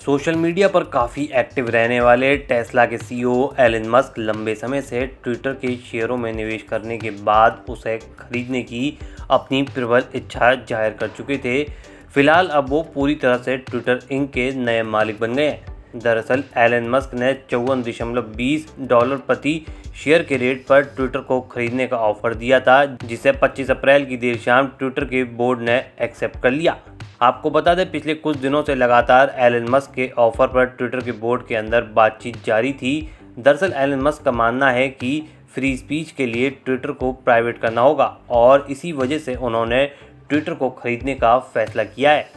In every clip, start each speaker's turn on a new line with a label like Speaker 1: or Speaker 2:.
Speaker 1: Social media पर काफ़ी active रहने वाले टेस्ला के सीईओ एलन मस्क लंबे समय से ट्विटर के शेयरों में निवेश करने के बाद उसे खरीदने की अपनी प्रबल इच्छा जाहिर कर चुके थे। फिलहाल अब वो पूरी तरह से ट्विटर इंक के नए मालिक बन गए हैं। दरअसल एलन मस्क ने $54.20 प्रति शेयर के रेट पर ट्विटर को खरीदने का ऑफर दिया था, जिसे 25 अप्रैल की देर शाम ट्विटर के बोर्ड ने एक्सेप्ट कर लिया। आपको बता दें, पिछले कुछ दिनों से लगातार एलन मस्क के ऑफर पर ट्विटर के बोर्ड के अंदर बातचीत जारी थी। दरअसल एलन मस्क का मानना है कि फ्री स्पीच के लिए ट्विटर को प्राइवेट करना होगा और इसी वजह से उन्होंने ट्विटर को खरीदने का फैसला किया है।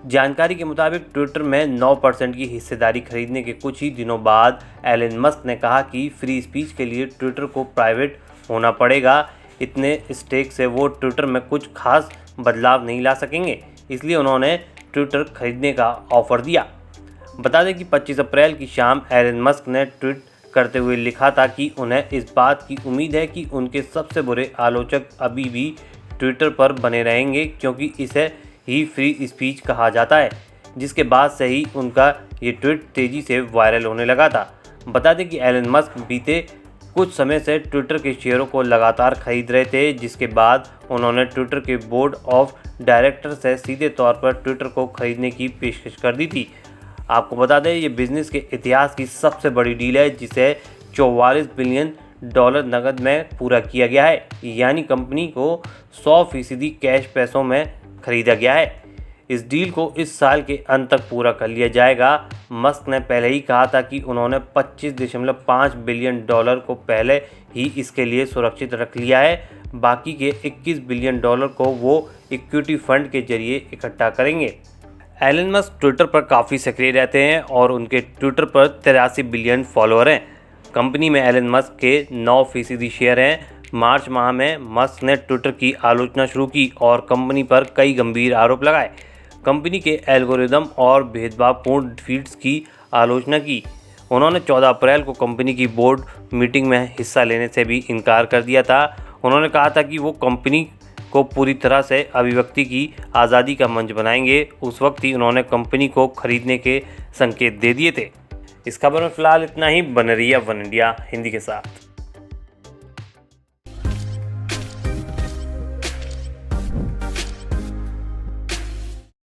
Speaker 1: जानकारी के मुताबिक ट्विटर में 9% की हिस्सेदारी खरीदने के कुछ ही दिनों बाद एलन मस्क ने कहा कि फ्री स्पीच के लिए ट्विटर को प्राइवेट होना पड़ेगा। इतने स्टेक से वो ट्विटर में कुछ खास बदलाव नहीं ला सकेंगे, इसलिए उन्होंने ट्विटर खरीदने का ऑफर दिया। बता दें कि 25 अप्रैल की शाम एलन मस्क ने ट्वीट करते हुए लिखा था कि उन्हें इस बात की उम्मीद है कि उनके सबसे बुरे आलोचक अभी भी ट्विटर पर बने रहेंगे, क्योंकि इसे ही फ्री स्पीच कहा जाता है, जिसके बाद से ही उनका ये ट्वीट तेज़ी से वायरल होने लगा था। बता दें कि एलन मस्क बीते कुछ समय से ट्विटर के शेयरों को लगातार खरीद रहे थे, जिसके बाद उन्होंने ट्विटर के बोर्ड ऑफ डायरेक्टर से सीधे तौर पर ट्विटर को खरीदने की पेशकश कर दी थी। आपको बता दें, ये बिजनेस के इतिहास की सबसे बड़ी डील है, जिसे $44 बिलियन नकद में पूरा किया गया है, यानी कंपनी को 100% कैश पैसों में खरीदा गया है। इस डील को इस साल के अंत तक पूरा कर लिया जाएगा। मस्क ने पहले ही कहा था कि उन्होंने $25.5 बिलियन को पहले ही इसके लिए सुरक्षित रख लिया है। बाकी के $21 बिलियन को वो इक्विटी फंड के जरिए इकट्ठा करेंगे। एलन मस्क ट्विटर पर काफ़ी सक्रिय रहते हैं और उनके ट्विटर पर 83 बिलियन फॉलोअर हैं। कंपनी में एलन मस्क के 9% शेयर हैं। मार्च माह में मस्क ने ट्विटर की आलोचना शुरू की और कंपनी पर कई गंभीर आरोप लगाए। कंपनी के एल्गोरिदम और भेदभावपूर्ण फीड्स की आलोचना की। उन्होंने 14 अप्रैल को कंपनी की बोर्ड मीटिंग में हिस्सा लेने से भी इनकार कर दिया था। उन्होंने कहा था कि वो कंपनी को पूरी तरह से अभिव्यक्ति की आज़ादी का मंच बनाएंगे। उस वक्त ही उन्होंने कंपनी को खरीदने के संकेत दे दिए थे। इस खबर में फिलहाल इतना ही। बने रहिए वन इंडिया हिंदी के साथ।